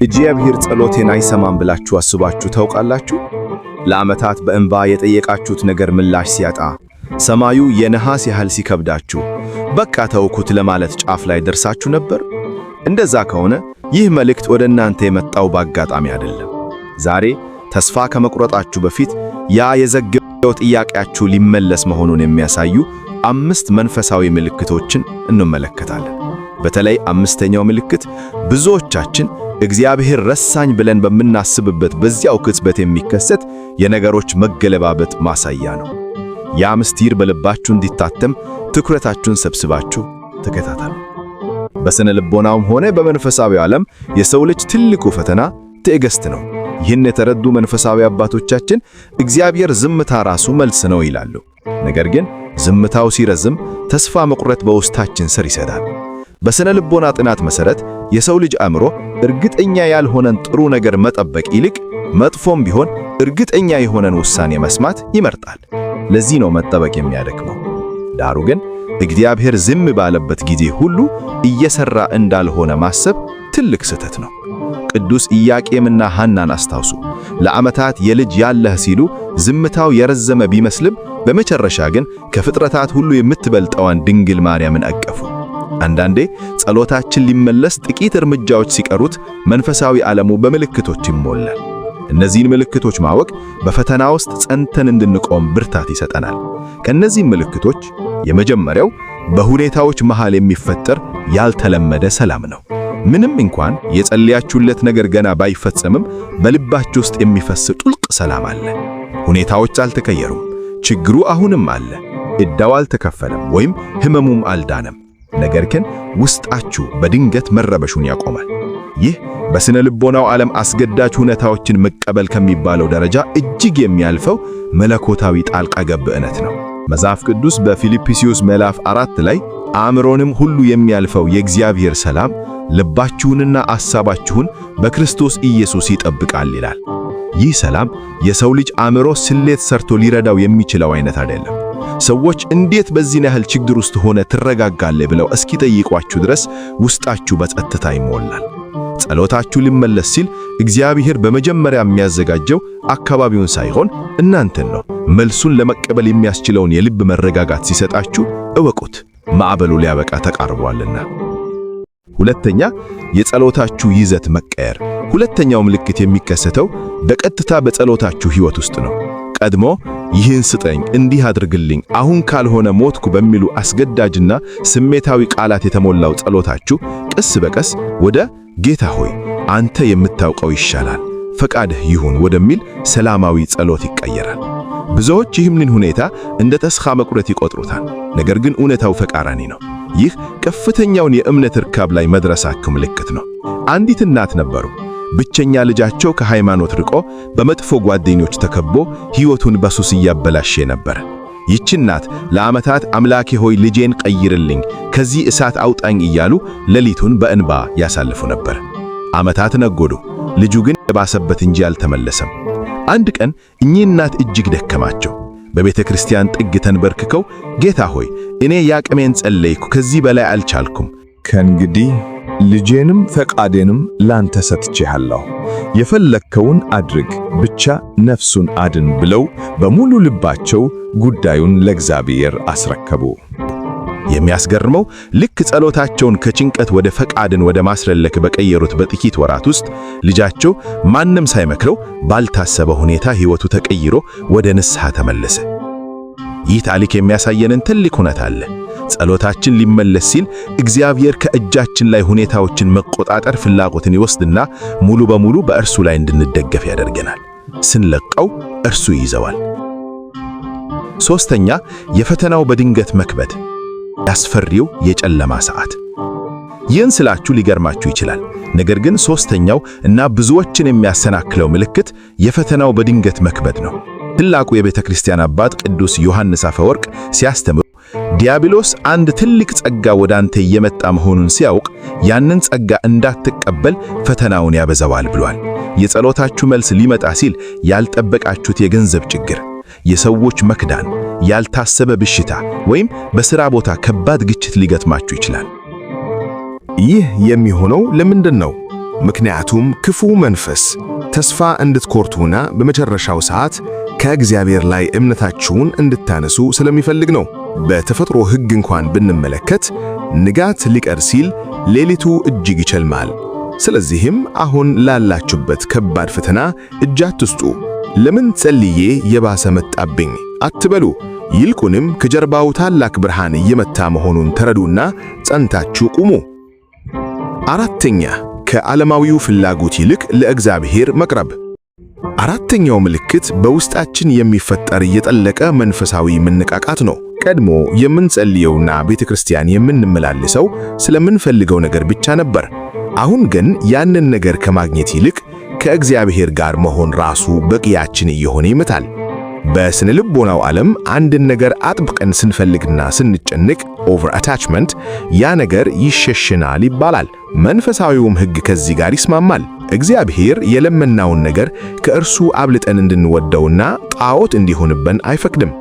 እግዚአብሔር ጸሎቴን አይሰማም ብላችሁ አስባችሁ ታውቃላችሁ? ለዓመታት በእንባ የጠየቃችሁት ነገር ምላሽ ሲያጣ፣ ሰማዩ የነሐስ ያህል ሲከብዳችሁ፣ በቃ ተውኩት ለማለት ጫፍ ላይ ደርሳችሁ ነበር? እንደዛ ከሆነ ይህ መልእክት ወደ እናንተ የመጣው በአጋጣሚ አይደለም። ዛሬ ተስፋ ከመቁረጣችሁ በፊት ያ የዘገየው ጥያቄያችሁ ሊመለስ መሆኑን የሚያሳዩ 5 መንፈሳዊ ምልክቶችን እንመለከታለን። በተለይ 5ኛው ምልክት ብዙዎቻችን እግዚአብሔር ረሳኝ ብለን በምናስብበት በዚያው ቅጽበት የሚከሰት የነገሮች መገለባበጥ ማሳያ ነው። ያ ምስጢር በልባችሁ እንዲታተም ትኩረታችሁን ሰብስባችሁ ተከታተሉ። በስነ ልቦናውም ሆነ በመንፈሳዊ ዓለም የሰው ልጅ ትልቁ ፈተና ትዕግስት ነው። ይህን የተረዱ መንፈሳዊ አባቶቻችን እግዚአብሔር ዝምታ ራሱ መልስ ነው ይላሉ። ነገር ግን ዝምታው ሲረዝም ተስፋ መቁረጥ በውስጣችን ስር ይሰዳል። በስነ ልቦና ጥናት መሰረት የሰው ልጅ አእምሮ እርግጠኛ ያልሆነን ጥሩ ነገር መጠበቅ ይልቅ መጥፎም ቢሆን እርግጠኛ የሆነን ውሳኔ መስማት ይመርጣል። ለዚህ ነው መጠበቅ የሚያደክመው። ዳሩ ግን እግዚአብሔር ዝም ባለበት ጊዜ ሁሉ እየሰራ እንዳልሆነ ማሰብ ትልቅ ስህተት ነው። ቅዱስ ኢያቄምና ሐናን አስታውሱ። ለዓመታት የልጅ ያለህ ሲሉ ዝምታው የረዘመ ቢመስልም በመጨረሻ ግን ከፍጥረታት ሁሉ የምትበልጠዋን ድንግል ማርያምን አቀፉ። አንዳንዴ ጸሎታችን ሊመለስ ጥቂት እርምጃዎች ሲቀሩት መንፈሳዊ ዓለሙ በምልክቶች ይሞላል። እነዚህን ምልክቶች ማወቅ በፈተና ውስጥ ጸንተን እንድንቆም ብርታት ይሰጠናል። ከነዚህ ምልክቶች የመጀመሪያው በሁኔታዎች መሃል የሚፈጠር ያልተለመደ ሰላም ነው። ምንም እንኳን የጸለያችሁለት ነገር ገና ባይፈጸምም በልባችሁ ውስጥ የሚፈስ ጥልቅ ሰላም አለ። ሁኔታዎች አልተቀየሩም፣ ችግሩ አሁንም አለ፣ ዕዳው አልተከፈለም ወይም ሕመሙም አልዳነም። ነገር ግን ውስጣችሁ በድንገት መረበሹን ያቆማል። ይህ በስነ ልቦናው ዓለም አስገዳጅ ሁኔታዎችን መቀበል ከሚባለው ደረጃ እጅግ የሚያልፈው መለኮታዊ ጣልቃ ገብነት ነው። መጽሐፍ ቅዱስ በፊልጵስዩስ ምዕራፍ 4 ላይ አእምሮንም ሁሉ የሚያልፈው የእግዚአብሔር ሰላም ልባችሁንና አሳባችሁን በክርስቶስ ኢየሱስ ይጠብቃል ይላል። ይህ ሰላም የሰው ልጅ አእምሮ ስሌት ሰርቶ ሊረዳው የሚችለው አይነት አይደለም። ሰዎች እንዴት በዚህ ያህል ችግር ውስጥ ሆነ ትረጋጋለህ ብለው እስኪጠይቋችሁ ድረስ ውስጣችሁ በጸጥታ ይሞላል። ጸሎታችሁ ሊመለስ ሲል እግዚአብሔር በመጀመሪያ የሚያዘጋጀው አካባቢውን ሳይሆን እናንተን ነው። መልሱን ለመቀበል የሚያስችለውን የልብ መረጋጋት ሲሰጣችሁ እወቁት፣ ማዕበሉ ሊያበቃ ተቃርቧልና። ሁለተኛ፣ የጸሎታችሁ ይዘት መቀየር። ሁለተኛው ምልክት የሚከሰተው በቀጥታ በጸሎታችሁ ሕይወት ውስጥ ነው። ቀድሞ ይህን ስጠኝ፣ እንዲህ አድርግልኝ፣ አሁን ካልሆነ ሞትኩ በሚሉ አስገዳጅና ስሜታዊ ቃላት የተሞላው ጸሎታችሁ ቀስ በቀስ ወደ ጌታ ሆይ አንተ የምታውቀው ይሻላል፣ ፈቃድህ ይሁን ወደሚል ሰላማዊ ጸሎት ይቀየራል። ብዙዎች ይህንን ሁኔታ እንደ ተስፋ መቁረጥ ይቆጥሩታል። ነገር ግን እውነታው ተቃራኒ ነው። ይህ ከፍተኛውን የእምነት ርካብ ላይ መድረሳችሁ ምልክት ነው። አንዲት እናት ነበሩ። ብቸኛ ልጃቸው ከሃይማኖት ርቆ በመጥፎ ጓደኞች ተከቦ ሕይወቱን በሱስ እያበላሸ ነበር። ይህች እናት ለዓመታት አምላኬ ሆይ ልጄን ቀይርልኝ፣ ከዚህ እሳት አውጣኝ እያሉ ሌሊቱን በእንባ ያሳልፉ ነበር። ዓመታት ነጎዱ። ልጁ ግን የባሰበት እንጂ አልተመለሰም። አንድ ቀን እኚህ እናት እጅግ ደከማቸው። በቤተ ክርስቲያን ጥግ ተንበርክከው ጌታ ሆይ እኔ ያቅሜን ጸለይኩ፣ ከዚህ በላይ አልቻልኩም። ከእንግዲህ ልጄንም ፈቃዴንም ላንተ ሰጥቼሃለሁ፣ የፈለግከውን አድርግ፣ ብቻ ነፍሱን አድን ብለው በሙሉ ልባቸው ጉዳዩን ለእግዚአብሔር አስረከቡ። የሚያስገርመው ልክ ጸሎታቸውን ከጭንቀት ወደ ፈቃድን ወደ ማስረለክ በቀየሩት በጥቂት ወራት ውስጥ ልጃቸው ማንም ሳይመክረው ባልታሰበ ሁኔታ ሕይወቱ ተቀይሮ ወደ ንስሐ ተመለሰ። ይህ ታሪክ የሚያሳየንን ትልቅ እውነት አለ። ጸሎታችን ሊመለስ ሲል እግዚአብሔር ከእጃችን ላይ ሁኔታዎችን መቆጣጠር ፍላጎትን ይወስድና ሙሉ በሙሉ በእርሱ ላይ እንድንደገፍ ያደርገናል። ስንለቀው እርሱ ይይዘዋል። ሦስተኛ፣ የፈተናው በድንገት መክበድ፣ ያስፈሪው የጨለማ ሰዓት። ይህን ስላችሁ ሊገርማችሁ ይችላል። ነገር ግን ሦስተኛው እና ብዙዎችን የሚያሰናክለው ምልክት የፈተናው በድንገት መክበድ ነው። ታላቁ የቤተ ክርስቲያን አባት ቅዱስ ዮሐንስ አፈወርቅ ሲያስተምሩ ዲያብሎስ አንድ ትልቅ ጸጋ ወደ አንተ እየመጣ መሆኑን ሲያውቅ ያንን ጸጋ እንዳትቀበል ፈተናውን ያበዛዋል ብሏል። የጸሎታችሁ መልስ ሊመጣ ሲል ያልጠበቃችሁት የገንዘብ ችግር፣ የሰዎች መክዳን፣ ያልታሰበ በሽታ ወይም በሥራ ቦታ ከባድ ግጭት ሊገጥማችሁ ይችላል። ይህ የሚሆነው ለምንድን ነው? ምክንያቱም ክፉ መንፈስ ተስፋ እንድትቆርጡና በመጨረሻው ሰዓት ከእግዚአብሔር ላይ እምነታችሁን እንድታነሱ ስለሚፈልግ ነው። በተፈጥሮ ሕግ እንኳን ብንመለከት ንጋት ሊቀር ሲል ሌሊቱ እጅግ ይጨልማል። ስለዚህም አሁን ላላችሁበት ከባድ ፈተና እጅ አትስጡ። ለምን ጸልዬ የባሰ መጣብኝ አትበሉ። ይልቁንም ከጀርባው ታላቅ ብርሃን እየመታ መሆኑን ተረዱና ጸንታችሁ ቁሙ። አራተኛ፣ ከዓለማዊው ፍላጎት ይልቅ ለእግዚአብሔር መቅረብ። አራተኛው ምልክት በውስጣችን የሚፈጠር የጠለቀ መንፈሳዊ መነቃቃት ነው። ቀድሞ የምንጸልየውና ቤተክርስቲያን የምንመላለሰው ስለምንፈልገው ነገር ብቻ ነበር። አሁን ግን ያንን ነገር ከማግኘት ይልቅ ከእግዚአብሔር ጋር መሆን ራሱ በቂያችን እየሆነ ይመጣል። በስነ ልቦናው ዓለም አንድን ነገር አጥብቀን ስንፈልግና ስንጨንቅ ኦቨር አታችመንት ያ ነገር ይሸሽናል ይባላል። መንፈሳዊውም ሕግ ከዚህ ጋር ይስማማል። እግዚአብሔር የለመናውን ነገር ከእርሱ አብልጠን እንድንወደውና ጣዖት እንዲሆንብን አይፈቅድም።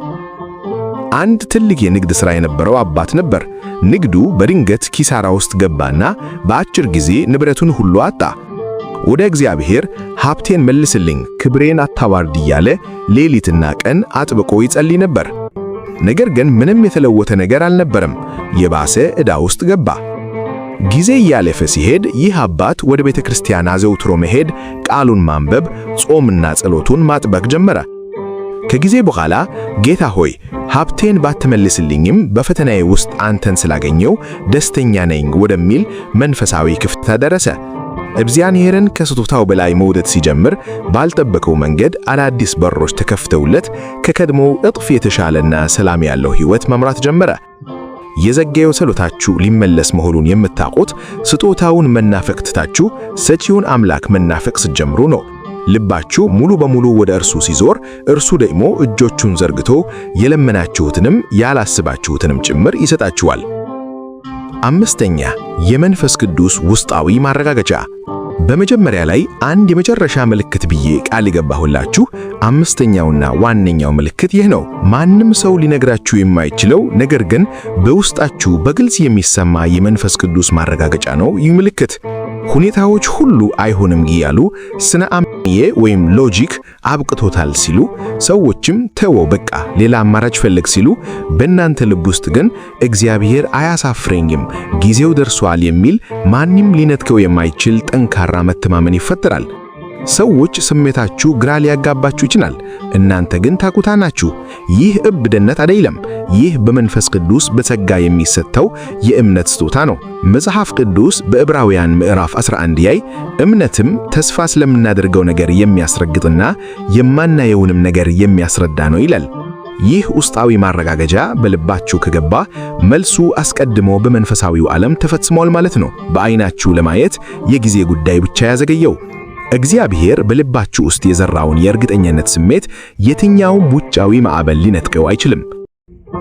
አንድ ትልቅ የንግድ ሥራ የነበረው አባት ነበር። ንግዱ በድንገት ኪሳራ ውስጥ ገባና በአጭር ጊዜ ንብረቱን ሁሉ አጣ። ወደ እግዚአብሔር ሀብቴን መልስልኝ፣ ክብሬን አታዋርድ እያለ ሌሊትና ቀን አጥብቆ ይጸልይ ነበር። ነገር ግን ምንም የተለወጠ ነገር አልነበረም። የባሰ ዕዳ ውስጥ ገባ። ጊዜ እያለፈ ሲሄድ ይህ አባት ወደ ቤተ ክርስቲያን አዘውትሮ መሄድ፣ ቃሉን ማንበብ፣ ጾምና ጸሎቱን ማጥበቅ ጀመረ። ከጊዜ በኋላ ጌታ ሆይ ሀብቴን ባትመልስልኝም በፈተናዬ ውስጥ አንተን ስላገኘው ደስተኛ ነኝ ወደሚል መንፈሳዊ ክፍተት ደረሰ። እግዚአብሔርን ከስጦታው በላይ መውደድ ሲጀምር ባልጠበቀው መንገድ አዳዲስ በሮች ተከፍተውለት ከቀድሞው እጥፍ የተሻለና ሰላም ያለው ሕይወት መምራት ጀመረ። የዘገየው ጸሎታችሁ ሊመለስ መሆኑን የምታውቁት ስጦታውን መናፈቅ ትታችሁ ሰጪውን አምላክ መናፈቅ ስትጀምሩ ነው። ልባችሁ ሙሉ በሙሉ ወደ እርሱ ሲዞር እርሱ ደግሞ እጆቹን ዘርግቶ የለመናችሁትንም ያላስባችሁትንም ጭምር ይሰጣችኋል። አምስተኛ፣ የመንፈስ ቅዱስ ውስጣዊ ማረጋገጫ። በመጀመሪያ ላይ አንድ የመጨረሻ ምልክት ብዬ ቃል የገባሁላችሁ አምስተኛውና ዋነኛው ምልክት ይህ ነው። ማንም ሰው ሊነግራችሁ የማይችለው ነገር ግን በውስጣችሁ በግልጽ የሚሰማ የመንፈስ ቅዱስ ማረጋገጫ ነው። ይህ ምልክት ሁኔታዎች ሁሉ አይሆንም እያሉ ስነ አምዬ ወይም ሎጂክ አብቅቶታል ሲሉ፣ ሰዎችም ተወው በቃ ሌላ አማራጭ ፈልግ ሲሉ፣ በእናንተ ልብ ውስጥ ግን እግዚአብሔር አያሳፍረኝም ጊዜው ደርሷል የሚል ማንም ሊነጥቀው የማይችል ጠንካራ መተማመን ይፈጠራል። ሰዎች ስሜታችሁ ግራ ሊያጋባችሁ ይችላል። እናንተ ግን ታውቁታላችሁ። ይህ እብድነት አይደለም። ይህ በመንፈስ ቅዱስ በጸጋ የሚሰጠው የእምነት ስጦታ ነው። መጽሐፍ ቅዱስ በዕብራውያን ምዕራፍ 11 ላይ እምነትም ተስፋ ስለምናደርገው ነገር የሚያስረግጥና የማናየውንም ነገር የሚያስረዳ ነው ይላል። ይህ ውስጣዊ ማረጋገጫ በልባችሁ ከገባ መልሱ አስቀድሞ በመንፈሳዊው ዓለም ተፈጽሟል ማለት ነው። በዓይናችሁ ለማየት የጊዜ ጉዳይ ብቻ ያዘገየው። እግዚአብሔር በልባችሁ ውስጥ የዘራውን የእርግጠኝነት ስሜት የትኛውም ውጫዊ ማዕበል ሊነጥቀው አይችልም።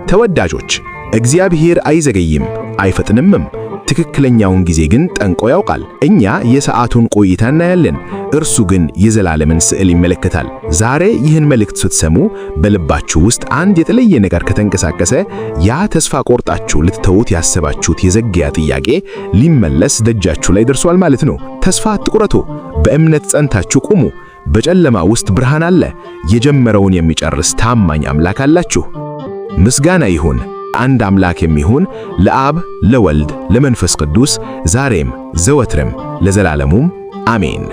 ተወዳጆች፣ እግዚአብሔር አይዘገይም፣ አይፈጥንምም። ትክክለኛውን ጊዜ ግን ጠንቆ ያውቃል። እኛ የሰዓቱን ቆይታ እናያለን፣ እርሱ ግን የዘላለምን ስዕል ይመለከታል። ዛሬ ይህን መልእክት ስትሰሙ በልባችሁ ውስጥ አንድ የተለየ ነገር ከተንቀሳቀሰ ያ ተስፋ ቆርጣችሁ ልትተውት ያሰባችሁት የዘገያ ጥያቄ ሊመለስ ደጃችሁ ላይ ደርሷል ማለት ነው። ተስፋ አትቁረጡ፣ በእምነት ጸንታችሁ ቁሙ። በጨለማ ውስጥ ብርሃን አለ። የጀመረውን የሚጨርስ ታማኝ አምላክ አላችሁ። ምስጋና ይሁን አንድ አምላክ የሚሆን ለአብ ለወልድ ለመንፈስ ቅዱስ ዛሬም ዘወትርም ለዘላለሙም አሜን።